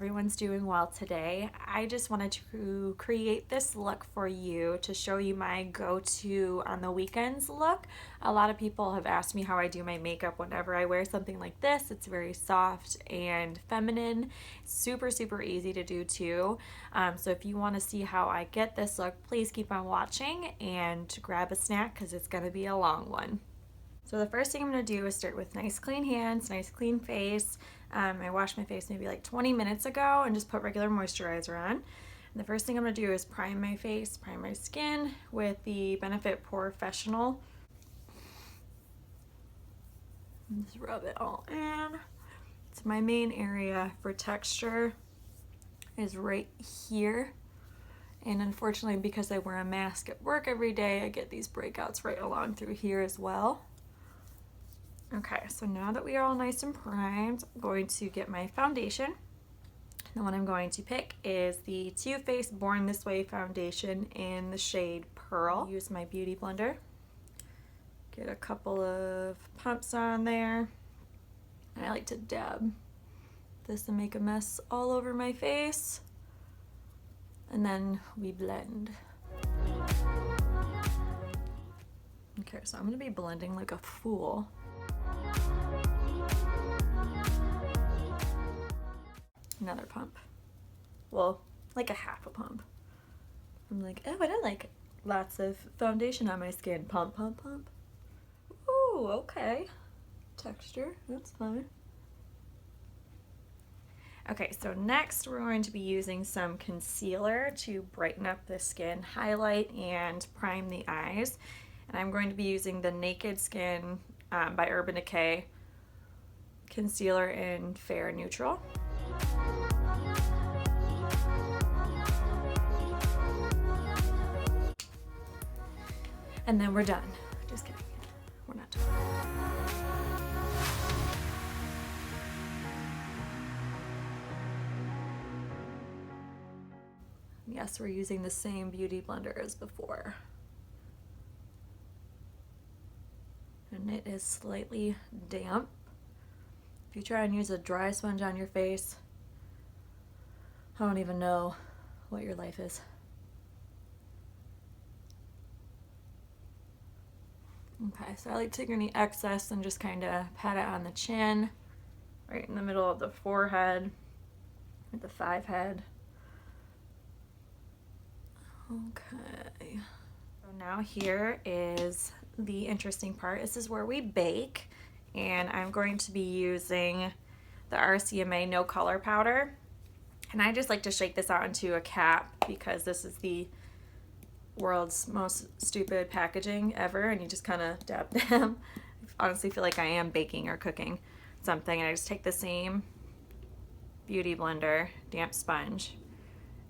everyone's doing well today. I just wanted to create this look for you to show you my go-to on the weekends look. A lot of people have asked me how I do my makeup whenever I wear something like this. It's very soft and feminine, super easy to do too. So if you want to see how I get this look, please keep on watching and grab a snack because it's going to be a long one. So the first thing I'm going to do is start with nice clean hands, nice clean face. I washed my face maybe like 20 minutes ago and just put regular moisturizer on. And the first thing I'm going to do is prime my face, prime my skin with the Benefit PORE-fessional. Just rub it all in. It's my main area for texture is right here. And unfortunately, because I wear a mask at work every day, I get these breakouts right along through here as well. Okay, so now that we are all nice and primed, I'm going to get my foundation. The one I'm going to pick is the Too Faced Born This Way foundation in the shade Pearl. Use my beauty blender. Get a couple of pumps on there. And I like to dab this and make a mess all over my face. And then we blend. Okay, so I'm gonna be blending like a fool. Another pump. Well, like a half a pump. I'm like, oh, I don't like lots of foundation on my skin. Pump, pump, pump. Ooh, okay. Texture, that's fine. Okay, so next we're going to be using some concealer to brighten up the skin, highlight and prime the eyes. And I'm going to be using the Naked Skin by Urban Decay concealer in Fair Neutral. And then we're done. Just kidding. We're not done. Yes, we're using the same beauty blender as before. And it is slightly damp. If you try and use a dry sponge on your face, I don't even know what your life is. Okay, so I like taking any excess and just kind of pat it on the chin, right in the middle of the forehead, with the 5 head. Okay, so now here is the interesting part. This is where we bake, and I'm going to be using the RCMA No Color Powder. And I just like to shake this out into a cap because this is the world's most stupid packaging ever, and you just kind of dab them. I honestly feel like I am baking or cooking something, and I just take the same beauty blender, damp sponge,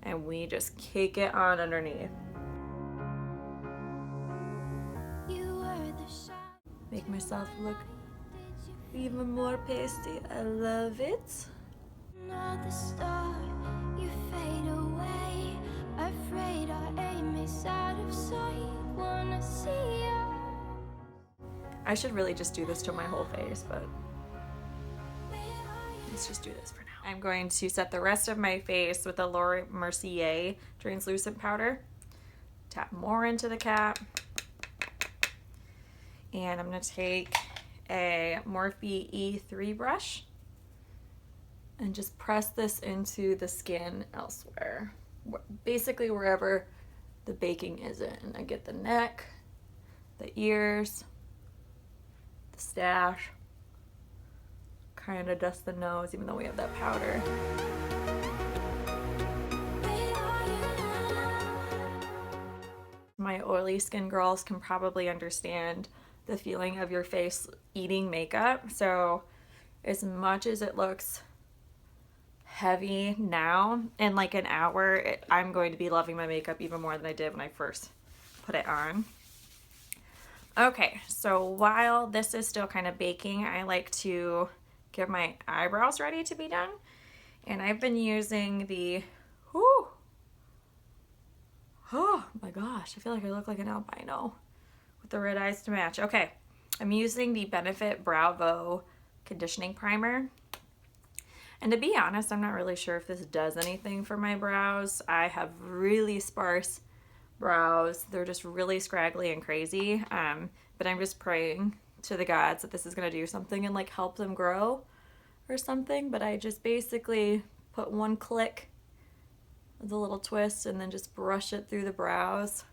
and we just cake it on underneath. Make myself look even more pasty. I love it. Another star, you fade away. Afraid our aim is out of sight. Wanna see you. I should really just do this to my whole face, but let's just do this for now. I'm going to set the rest of my face with the Mercier translucent powder. Tap more into the cap. And I'm going to take a Morphe E3 brush and just press this into the skin elsewhere. Basically wherever the baking isn't. I get the neck, the ears, the stash, kind of dust the nose even though we have that powder. My oily skin girls can probably understand the feeling of your face eating makeup. So as much as it looks heavy now, in like an hour, I'm going to be loving my makeup even more than I did when I first put it on. Okay, so while this is still kind of baking, I like to get my eyebrows ready to be done. And I've been using the, oh my gosh, I feel like I look like an albino with the red eyes to match. Okay, I'm using the Benefit Bravo Conditioning Primer. And to be honest, I'm not really sure if this does anything for my brows. I have really sparse brows. They're just really scraggly and crazy. But I'm just praying to the gods that this is going to do something and like help them grow or something. But I just basically put one click with a little twist and then just brush it through the brows.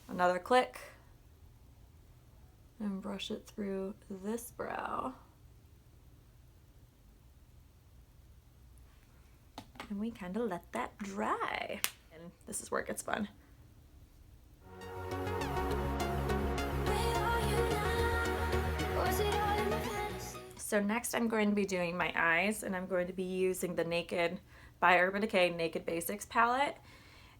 Another click and brush it through this brow. And we kind of let that dry. And this is where it gets fun. So next I'm going to be doing my eyes, and I'm going to be using the Naked by Urban Decay Naked Basics palette.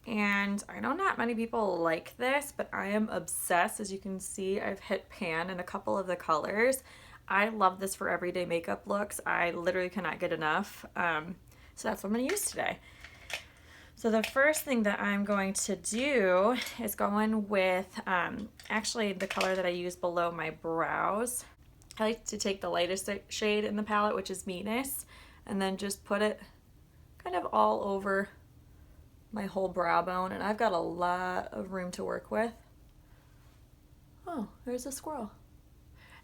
And I know not many people like this, but I am obsessed. As you can see, I've hit pan in a couple of the colors. I love this for everyday makeup looks. I literally cannot get enough. So that's what I'm going to use today. So the first thing that I'm going to do is go in with actually the color that I use below my brows. I like to take the lightest shade in the palette, which is Venus, and then just put it kind of all over my whole brow bone. And I've got a lot of room to work with. Oh, there's a squirrel.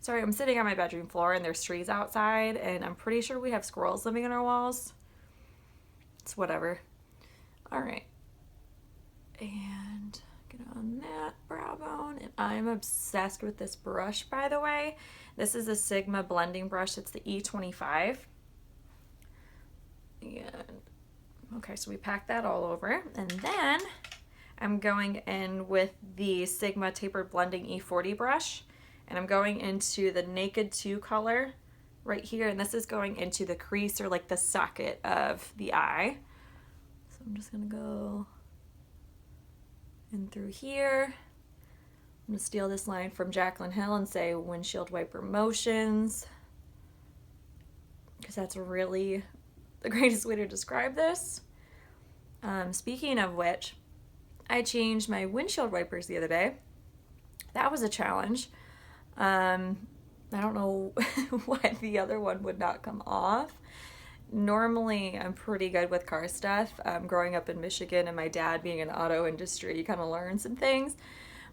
Sorry, I'm sitting on my bedroom floor and there's trees outside, and I'm pretty sure we have squirrels living in our walls. It's whatever. All right. And get on that brow bone. And I'm obsessed with this brush, by the way. This is a Sigma blending brush. It's the E25. And okay, so we pack that all over. And then I'm going in with the Sigma tapered blending E40 brush. And I'm going into the Naked 2 color right here. And this is going into the crease, or like the socket of the eye. So I'm just gonna go in through here. I'm gonna steal this line from Jaclyn Hill and say windshield wiper motions, because that's really the greatest way to describe this. Speaking of which, I changed my windshield wipers the other day. That was a challenge. I don't know why the other one would not come off. Normally, I'm pretty good with car stuff. Growing up in Michigan and my dad being in the auto industry, you kind of learn some things.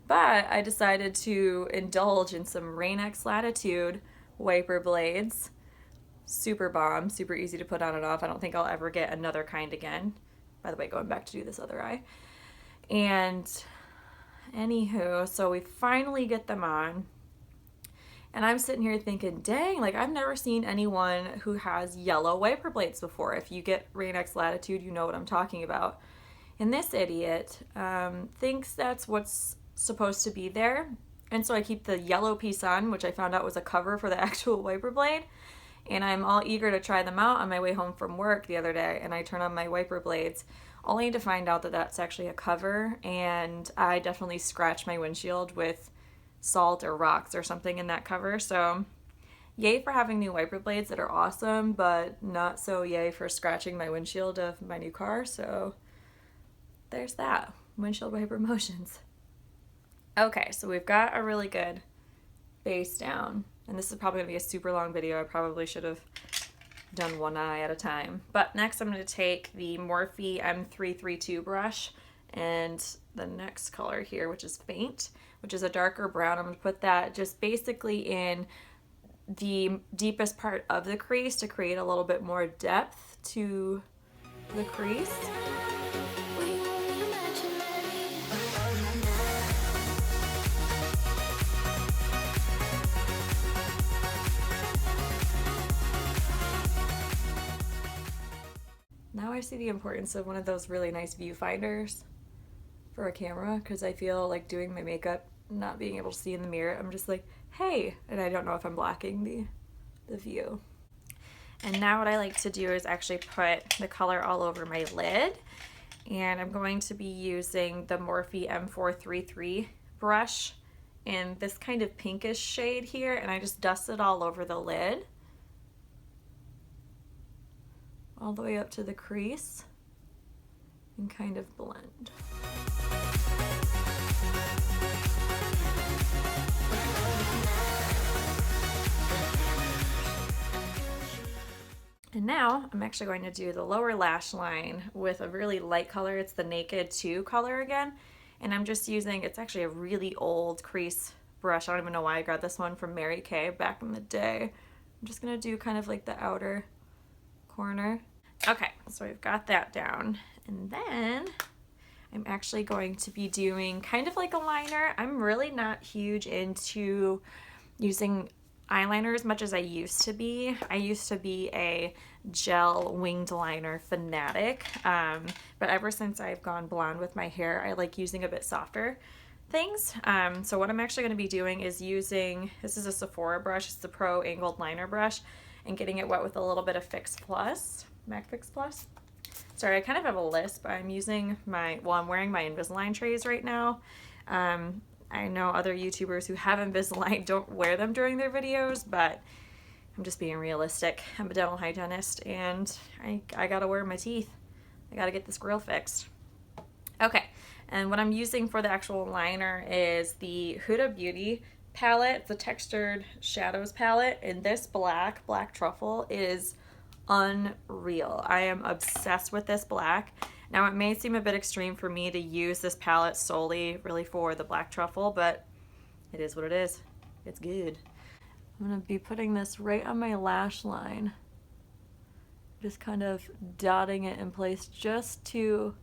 But I decided to indulge in some Rain-X Latitude wiper blades. Super bomb, super easy to put on and off. I don't think I'll ever get another kind again. By the way, going back to do this other eye. And anywho, so we finally get them on. And I'm sitting here thinking, dang, like I've never seen anyone who has yellow wiper blades before. If you get Rain-X Latitude, you know what I'm talking about. And this idiot thinks that's what's supposed to be there. And so I keep the yellow piece on, which I found out was a cover for the actual wiper blade. And I'm all eager to try them out on my way home from work the other day. And I turn on my wiper blades, only to find out that that's actually a cover. And I definitely scratched my windshield with salt or rocks or something in that cover. So yay for having new wiper blades that are awesome, but not so yay for scratching my windshield of my new car. So there's that. Windshield wiper motions. Okay, so we've got a really good base down. And this is probably going to be a super long video. I probably should have done one eye at a time. But next I'm going to take the Morphe M332 brush and the next color here, which is Faint, which is a darker brown. I'm going to put that just basically in the deepest part of the crease to create a little bit more depth to the crease. Now I see the importance of one of those really nice viewfinders for a camera, because I feel like doing my makeup, not being able to see in the mirror, I'm just like, hey, and I don't know if I'm blocking the view. And now what I like to do is actually put the color all over my lid, and I'm going to be using the Morphe M433 brush in this kind of pinkish shade here, and I just dust it all over the lid, all the way up to the crease, and kind of blend. And now I'm actually going to do the lower lash line with a really light color. It's the Naked 2 color again. And I'm just using, it's actually a really old crease brush. I don't even know why I got this one from Mary Kay back in the day. I'm just gonna do kind of like the outer corner. Okay, so we've got that down. And then I'm actually going to be doing kind of like a liner. I'm really not huge into using eyeliner as much as I used to be. I used to be a gel winged liner fanatic, but ever since I've gone blonde with my hair, I like using a bit softer things. So what I'm actually going to be doing is using, this is a Sephora brush, it's the Pro Angled Liner Brush, and getting it wet with a little bit of Fix Plus, MAC Fix Plus. Sorry, I kind of have a lisp. I'm using my, well, I'm wearing my Invisalign trays right now. I know other YouTubers who have Invisalign don't wear them during their videos, but I'm just being realistic. I'm a dental hygienist and I gotta wear my teeth. I gotta get this grill fixed. Okay, and what I'm using for the actual liner is the Huda Beauty palette, the Textured Shadows palette, and this black truffle is unreal. I am obsessed with this black. Now it may seem a bit extreme for me to use this palette solely really for the black truffle, but it is what it is. It's good. I'm gonna be putting this right on my lash line. Just kind of dotting it in place just to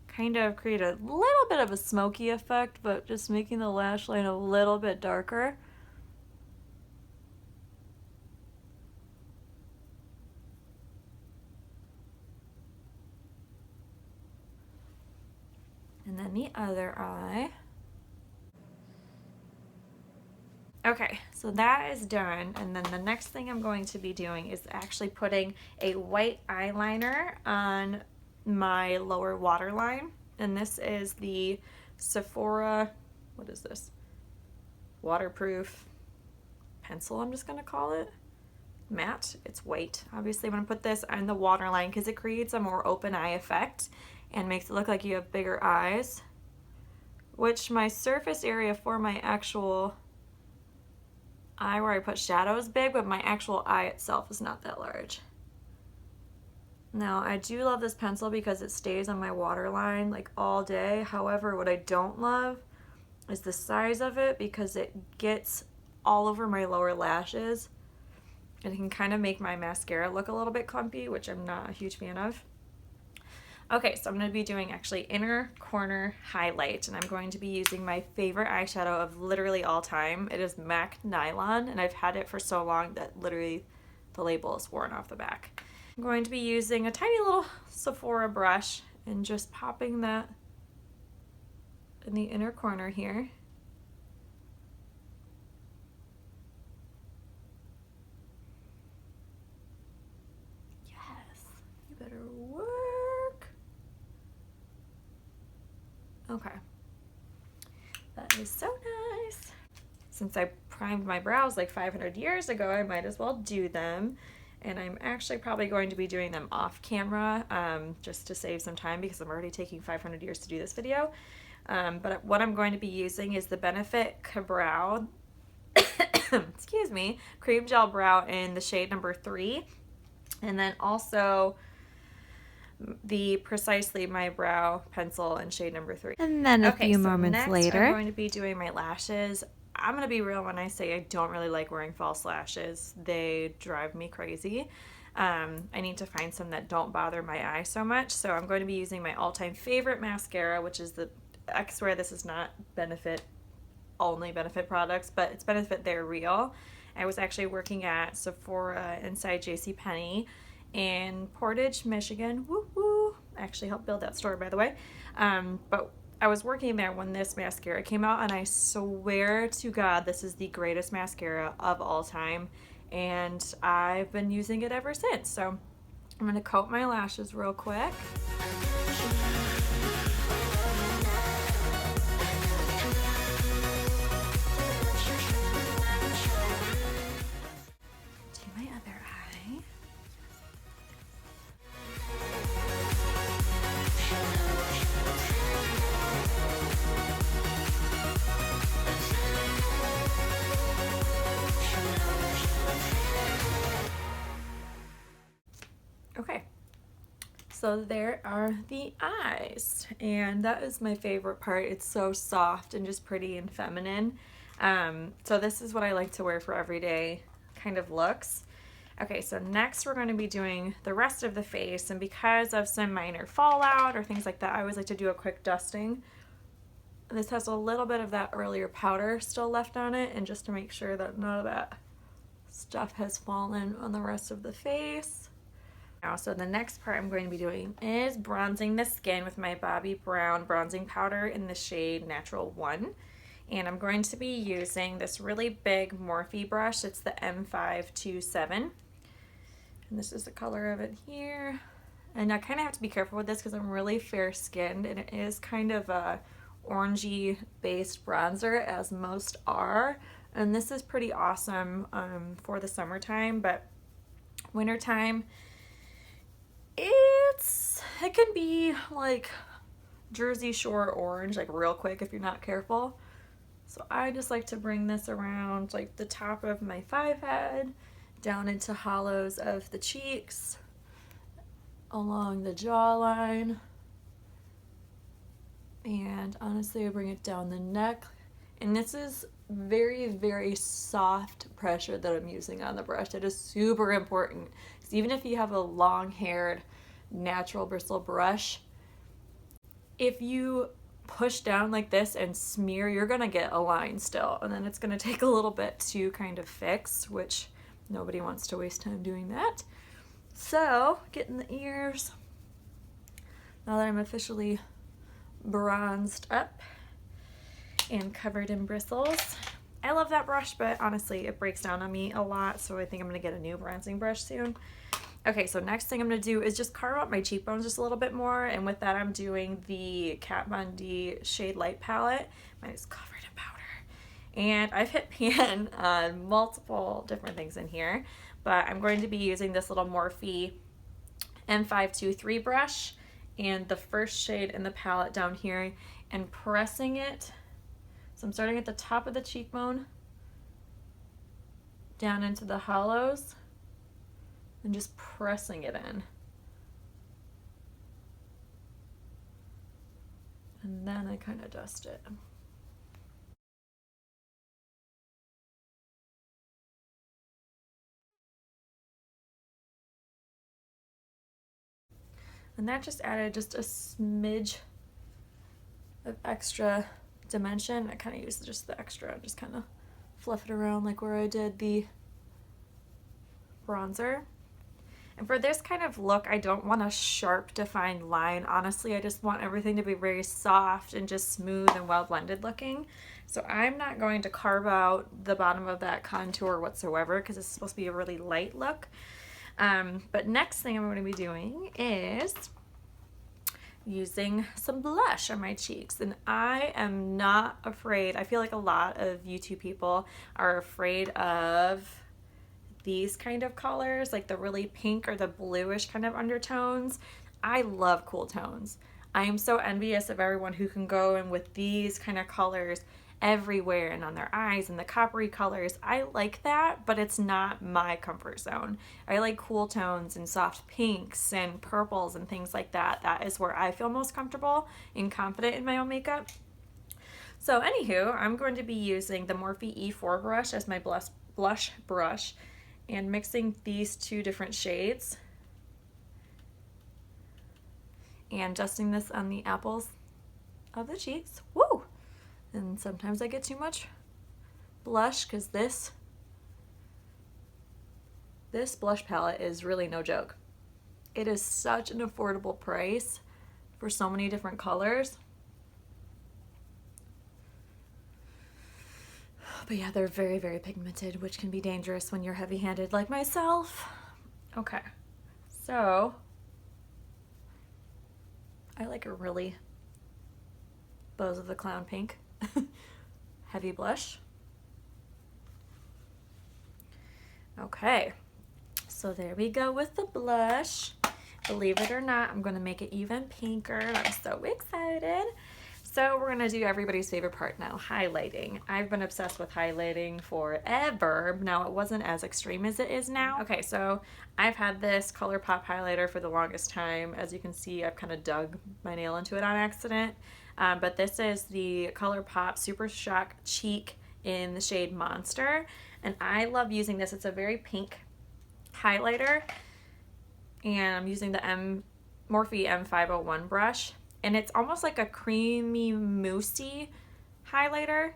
kind of create a little bit of a smoky effect, but just making the lash line a little bit darker. And then the other eye. Okay, so that is done, and then the next thing I'm going to be doing is actually putting a white eyeliner on my lower waterline, and this is the Sephora, what is this? Waterproof pencil, I'm just gonna call it. Matte, it's white. Obviously I'm gonna put this on the waterline because it creates a more open eye effect and makes it look like you have bigger eyes, which my surface area for my actual eye where I put shadow is big, but my actual eye itself is not that large. Now I do love this pencil because it stays on my waterline like all day. However, what I don't love is the size of it because it gets all over my lower lashes and it can kind of make my mascara look a little bit clumpy, which I'm not a huge fan of. Okay, so I'm going to be doing actually inner corner highlight, and I'm going to be using my favorite eyeshadow of literally all time. It is MAC-Nylon, and I've had it for so long that literally the label is worn off the back. I'm going to be using a tiny little Sephora brush and just popping that in the inner corner here. Yes, you better work. Okay, that is so nice. Since I primed my brows like 500 years ago, I might as well do them. And I'm actually probably going to be doing them off camera just to save some time because I'm already taking 500 years to do this video. But what I'm going to be using is the Benefit Brow, excuse me, Cream Gel Brow in the shade number 3. And then also the Precisely My Brow pencil in shade number 3. And then a few moments later, I'm going to be doing my lashes. I'm going to be real when I say I don't really like wearing false lashes. They drive me crazy. I need to find some that don't bother my eye so much. So I'm going to be using my all-time favorite mascara, which is the, I swear this is not Benefit, only Benefit products, but it's Benefit They're Real. I was actually working at Sephora inside JCPenney in Portage, Michigan. Woo woo! I actually helped build that store, by the way. But I was working there when this mascara came out, and I swear to God, this is the greatest mascara of all time, and I've been using it ever since. So I'm gonna coat my lashes real quick. so there are the eyes, and that is my favorite part. It's so soft and just pretty and feminine. So this is what I like to wear for everyday kind of looks. Okay, so next we're going to be doing the rest of the face, and because of some minor fallout or things like that, I always like to do a quick dusting. This has a little bit of that earlier powder still left on it, and just to make sure that none of that stuff has fallen on the rest of the face. Now, so the next part I'm going to be doing is bronzing the skin with my Bobbi Brown bronzing powder in the shade Natural 1. And I'm going to be using this really big Morphe brush. It's the M527. And this is the color of it here. And I kind of have to be careful with this because I'm really fair skinned, and it is kind of a orangey based bronzer, as most are. And this is pretty awesome for the summertime, but wintertime, it can be like Jersey Shore orange, like real quick if you're not careful. So I just like to bring this around like the top of my forehead, down into hollows of the cheeks, along the jawline, and honestly I bring it down the neck. And this is very, very soft pressure that I'm using on the brush. That is super important, because even if you have a long-haired natural bristle brush, if you push down like this and smear, you're gonna get a line still, and then it's gonna take a little bit to kind of fix, which nobody wants to waste time doing that. So getting the ears, now that I'm officially bronzed up and covered in bristles. I love that brush, but honestly it breaks down on me a lot, so I think I'm gonna get a new bronzing brush soon. Okay, so next thing I'm gonna do is just carve out my cheekbones just a little bit more, and with that I'm doing the Kat Von D Shade Light palette. Mine is covered in powder, and I've hit pan on multiple different things in here, but I'm going to be using this little Morphe M523 brush and the first shade in the palette down here and pressing it. So I'm starting at the top of the cheekbone, down into the hollows, and just pressing it in. And then I kind of dust it. And that just added just a smidge of extra dimension. I kind of used just the extra, just kind of fluff it around like where I did the bronzer. And for this kind of look, I don't want a sharp defined line. Honestly, I just want everything to be very soft and just smooth and well blended looking. So I'm not going to carve out the bottom of that contour whatsoever, because it's supposed to be a really light look. But next thing I'm going to be doing is using some blush on my cheeks, and I am not afraid. I feel like a lot of YouTube people are afraid of these kind of colors, like the really pink or the bluish kind of undertones. I love cool tones. I am so envious of everyone who can go in with these kind of colors everywhere and on their eyes and the coppery colors. I like that, but it's not my comfort zone. I like cool tones and soft pinks and purples and things like that. That is where I feel most comfortable and confident in my own makeup. So anywho, I'm going to be using the Morphe E4 brush as my blush brush and mixing these two different shades and dusting this on the apples of the cheeks. Woo! And sometimes I get too much blush, because this blush palette is really no joke. It is such an affordable price for so many different colors. But yeah, they're very, very pigmented, which can be dangerous when you're heavy-handed like myself. Okay, so I like a really Bows of the Clown pink heavy blush. Okay, so there we go with the blush. Believe it or not, I'm going to make it even pinker. I'm so excited. So we're gonna do everybody's favorite part now, highlighting. I've been obsessed with highlighting forever. Now it wasn't as extreme as it is now. Okay, so I've had this Colourpop highlighter for the longest time. As you can see, I've kind of dug my nail into it on accident. But this is the Colourpop Super Shock Cheek in the shade Monster. And I love using this. It's a very pink highlighter. And I'm using the Morphe M501 brush. And it's almost like a creamy, moussey highlighter.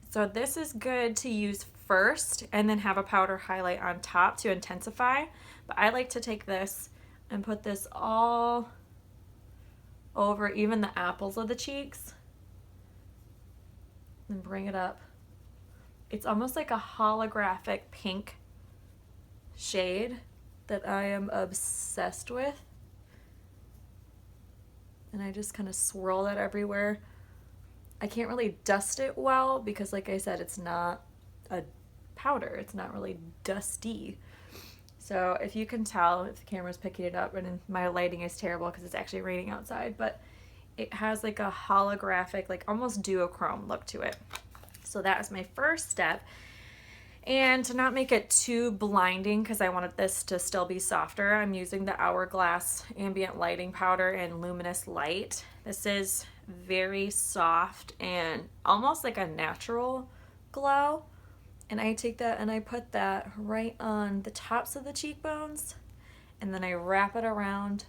So this is good to use first and then have a powder highlight on top to intensify. But I like to take this and put this all over even the apples of the cheeks and bring it up. It's almost like a holographic pink shade that I am obsessed with. And I just kind of swirl that everywhere. I can't really dust it well because, like I said, it's not a powder. It's not really dusty. So if you can tell, if the camera's picking it up, and my lighting is terrible because it's actually raining outside, but it has like a holographic, like almost duochrome look to it. So that is my first step. And to not make it too blinding, because I wanted this to still be softer, I'm using the Hourglass Ambient Lighting Powder in Luminous Light. This is very soft and almost like a natural glow. And I take that and I put that right on the tops of the cheekbones. And then I wrap it around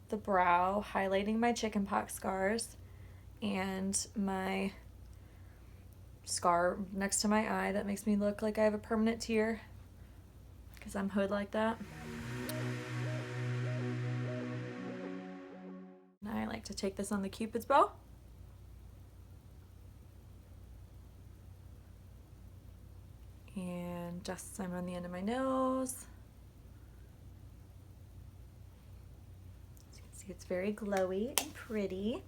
the brow, highlighting my chickenpox scars and my scar next to my eye that makes me look like I have a permanent tear because I'm hood like that. And I like to take this on the Cupid's bow. And just some on the end of my nose. As you can see, it's very glowy and pretty.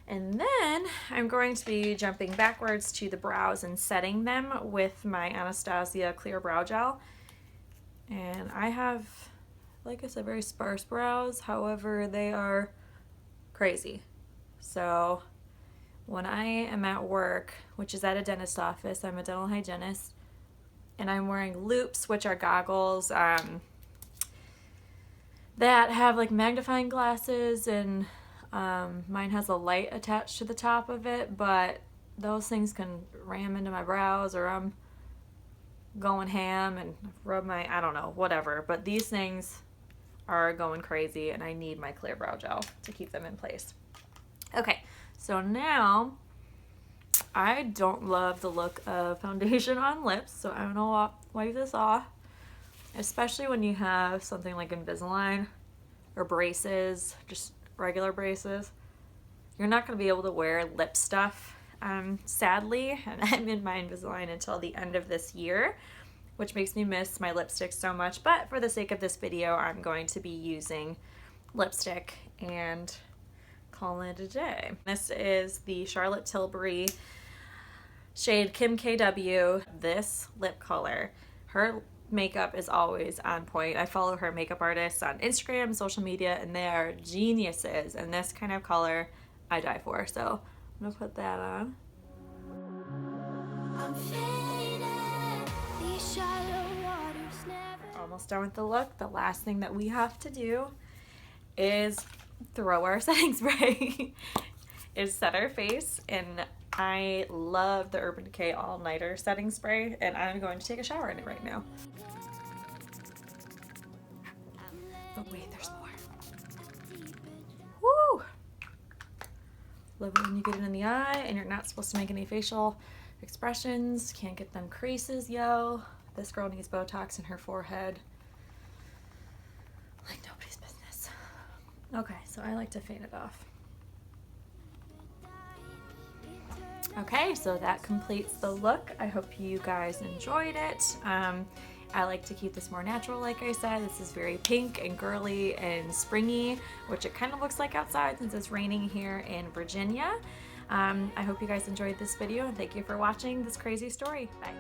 And then I'm going to be jumping backwards to the brows and setting them with my Anastasia Clear Brow Gel. And I have, like I said, very sparse brows. However, they are crazy. So when I am at work, which is at a dentist's office, I'm a dental hygienist, and I'm wearing loupes, which are goggles that have like magnifying glasses, and mine has a light attached to the top of it, but those things can ram into my brows, or I'm going ham and rub my, I don't know, whatever. But these things are going crazy, and I need my clear brow gel to keep them in place. Okay, so now I don't love the look of foundation on lips, so I'm gonna wipe this off, especially when you have something like Invisalign or braces, just regular braces. You're not going to be able to wear lip stuff, sadly, and I'm in my Invisalign until the end of this year, which makes me miss my lipstick so much. But for the sake of this video, I'm going to be using lipstick and calling it a day. This is the Charlotte Tilbury shade Kim KW. This lip color, her makeup is always on point. I follow her makeup artists on Instagram, social media, and they are geniuses. And this kind of color, I die for. So I'm gonna put that on. Almost done with the look. The last thing that we have to do is throw our setting spray. Is set our face, and I love the Urban Decay All-Nighter setting spray, and I'm going to take a shower in it right now. But wait, there's more. Woo! Love it when you get it in the eye and you're not supposed to make any facial expressions. Can't get them creases, yo. This girl needs Botox in her forehead like nobody's business. Okay, so I like to fade it off. Okay, so that completes the look. I hope you guys enjoyed it. I like to keep this more natural, like I said. This is very pink and girly and springy, which it kind of looks like outside since it's raining here in Virginia. I hope you guys enjoyed this video, and thank you for watching this crazy story. Bye.